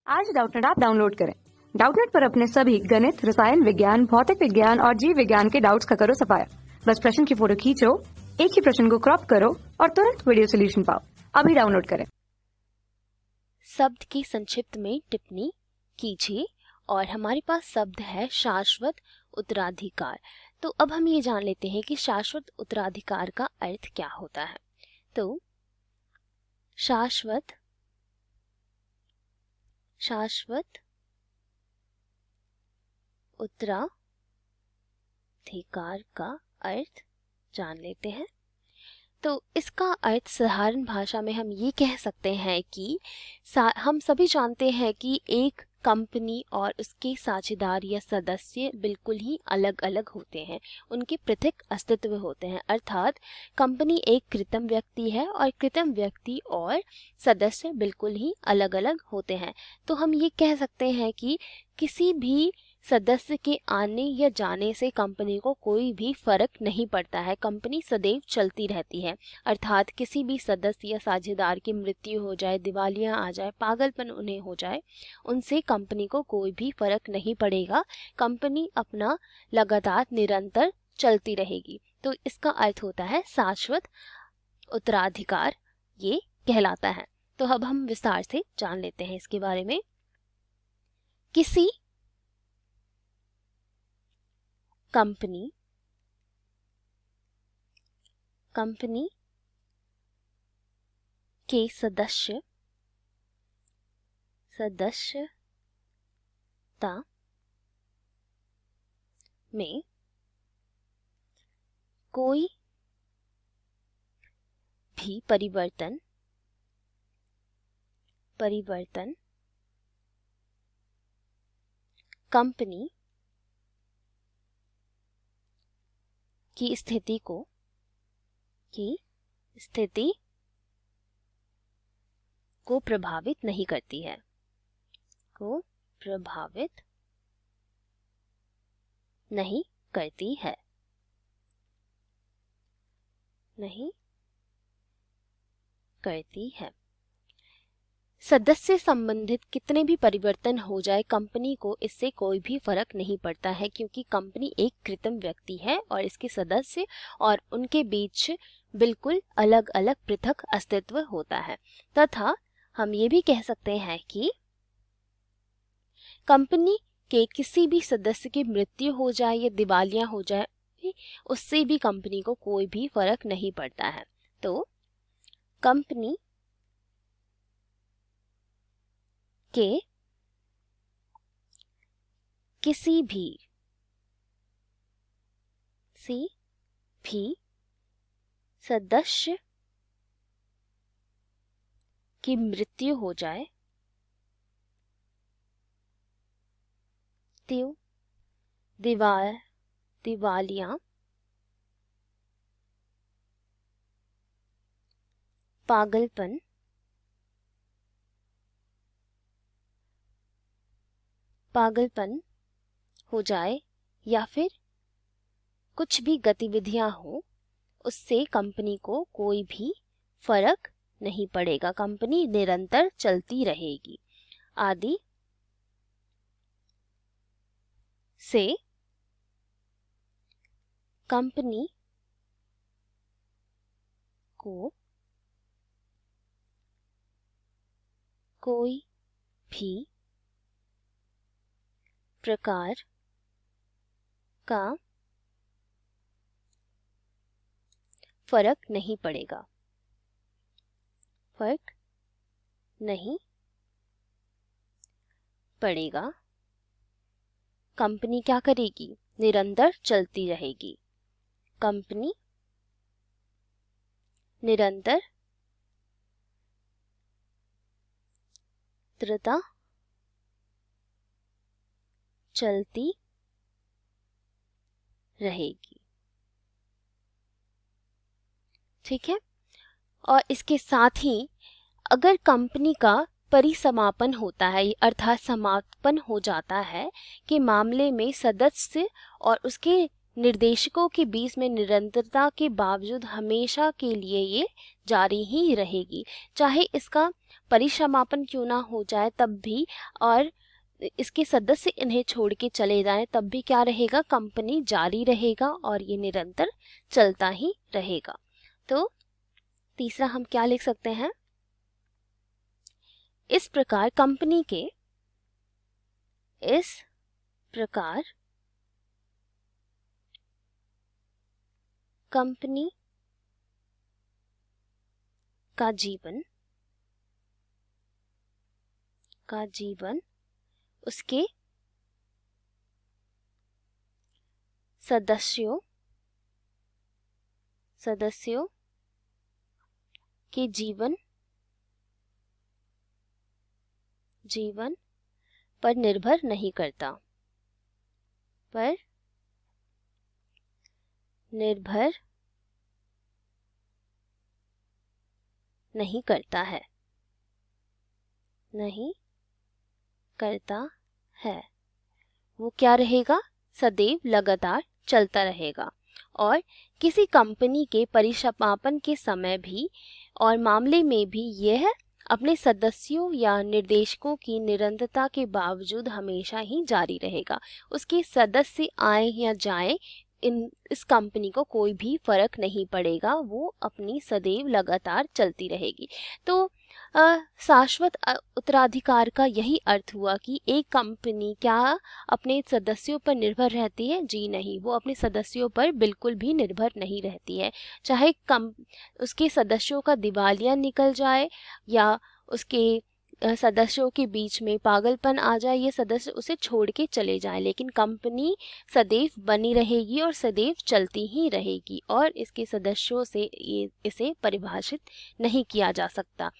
आज Doubtnut app download करें। Doubtnut पर अपने सभी गणित, रसायन विज्ञान, भौतिक विज्ञान और जीव विज्ञान के डाउट्स का करो सफाया। बस प्रश्न की फोटो खींचो, एक ही प्रश्न को क्रॉप करो और तुरंत वीडियो सोल्यूशन पाओ। अभी डाउनलोड करें। शब्द की संक्षिप्त में टिप्पणी कीजिए और हमारे पास शब्द है शाश्वत उत्तराधिकार। तो अब हम ये जान लेते हैं कि शाश्वत उत्तराधिकार का अर्थ क्या होता है। तो शाश्वत उत्तराधिकार का अर्थ जान लेते हैं। तो इसका अर्थ साधारण भाषा में हम ये कह सकते हैं कि हम सभी जानते हैं कि एक कंपनी और उसके साझेदार या सदस्य बिल्कुल ही अलग अलग होते हैं, उनके पृथक अस्तित्व होते हैं। अर्थात कंपनी एक कृत्रिम व्यक्ति है और कृत्रिम व्यक्ति और सदस्य बिल्कुल ही अलग अलग होते हैं। तो हम ये कह सकते हैं कि किसी भी सदस्य के आने या जाने से कंपनी को कोई भी फर्क नहीं पड़ता है, कंपनी सदैव चलती रहती है। अर्थात किसी भी सदस्य या साझेदार की मृत्यु हो जाए, दिवालिया आ जाए, पागलपन उन्हें हो जाए, उनसे कंपनी को कोई भी फर्क नहीं पड़ेगा। कंपनी अपना लगातार निरंतर चलती रहेगी। तो इसका अर्थ होता है शाश्वत उत्तराधिकार, ये कहलाता है। तो अब हम विस्तार से जान लेते हैं इसके बारे में। किसी कंपनी के सदस्यता में कोई भी परिवर्तन कंपनी की स्थिति को प्रभावित नहीं करती है, सदस्य संबंधित कितने भी परिवर्तन हो जाए, कंपनी को इससे कोई भी फर्क नहीं पड़ता है, क्योंकि कंपनी एक कृत्रिम व्यक्ति है और इसके सदस्य और उनके बीच बिल्कुल अलग अलग पृथक अस्तित्व होता है। तथा हम ये भी कह सकते हैं कि कंपनी के किसी भी सदस्य की मृत्यु हो जाए या दिवालिया हो जाए, उससे भी कंपनी को कोई भी फर्क नहीं पड़ता है। तो कंपनी के किसी भी सदस्य की मृत्यु हो जाए तो दिवालिया, पागलपन हो जाए या फिर कुछ भी गतिविधियां हो, उससे कंपनी को कोई भी फर्क नहीं पड़ेगा, कंपनी निरंतर चलती रहेगी आदि से कंपनी को कोई भी प्रकार का फर्क नहीं पड़ेगा। कंपनी क्या करेगी? निरंतर चलती रहेगी। कंपनी निरंतर चलती रहेगी। ठीक है। और इसके साथ ही अगर कंपनी का परिसमापन होता है, अर्थात समापन हो जाता है, के मामले में सदस्य और उसके निर्देशकों के बीच में निरंतरता के बावजूद हमेशा के लिए ये जारी ही रहेगी, चाहे इसका परिसमापन क्यों ना हो जाए तब भी, और इसके सदस्य इन्हें छोड़ के चले जाएं तब भी क्या रहेगा, कंपनी जारी रहेगा और ये निरंतर चलता ही रहेगा। तो तीसरा हम क्या लिख सकते हैं, इस प्रकार कंपनी का जीवन उसके सदस्यों के जीवन पर निर्भर नहीं करता, है। वो क्या रहेगा, सदैव लगातार चलता रहेगा। और किसी कंपनी के परिसमापन के समय भी और मामले में भी यह अपने सदस्यों या निर्देशकों की निरंतरता के बावजूद हमेशा ही जारी रहेगा। उसके सदस्य आए या जाएं, इस कंपनी को कोई भी फर्क नहीं पड़ेगा, वो अपनी सदैव लगातार चलती रहेगी। तो शाश्वत उत्तराधिकार का यही अर्थ हुआ कि एक कंपनी क्या अपने सदस्यों पर निर्भर रहती है? जी नहीं, वो अपने सदस्यों पर बिल्कुल भी निर्भर नहीं रहती है। चाहे उसके सदस्यों का दिवालिया निकल जाए या उसके सदस्यों के बीच में पागलपन आ जाए, ये सदस्य उसे छोड़ के चले जाएं, लेकिन कंपनी सदैव बनी रहेगी और सदैव चलती ही रहेगी और इसके सदस्यों से इसे परिभाषित नहीं किया जा सकता।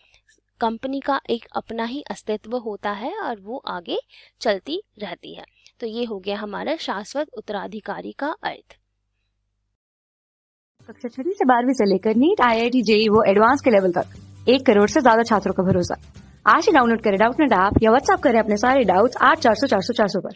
कंपनी का एक अपना ही अस्तित्व होता है और वो आगे चलती रहती है। तो ये हो गया हमारा शाश्वत उत्तराधिकारी का अर्थ। कक्षा 6 से 12वीं से लेकर नीट, IIT, JEE वो एडवांस के लेवल तक 1 करोड़ से ज्यादा छात्रों का भरोसा। आज ही डाउनलोड करें डाउटनेट ऐप या व्हाट्सएप करें अपने सारे डाउट्स 8400 400 400 पर।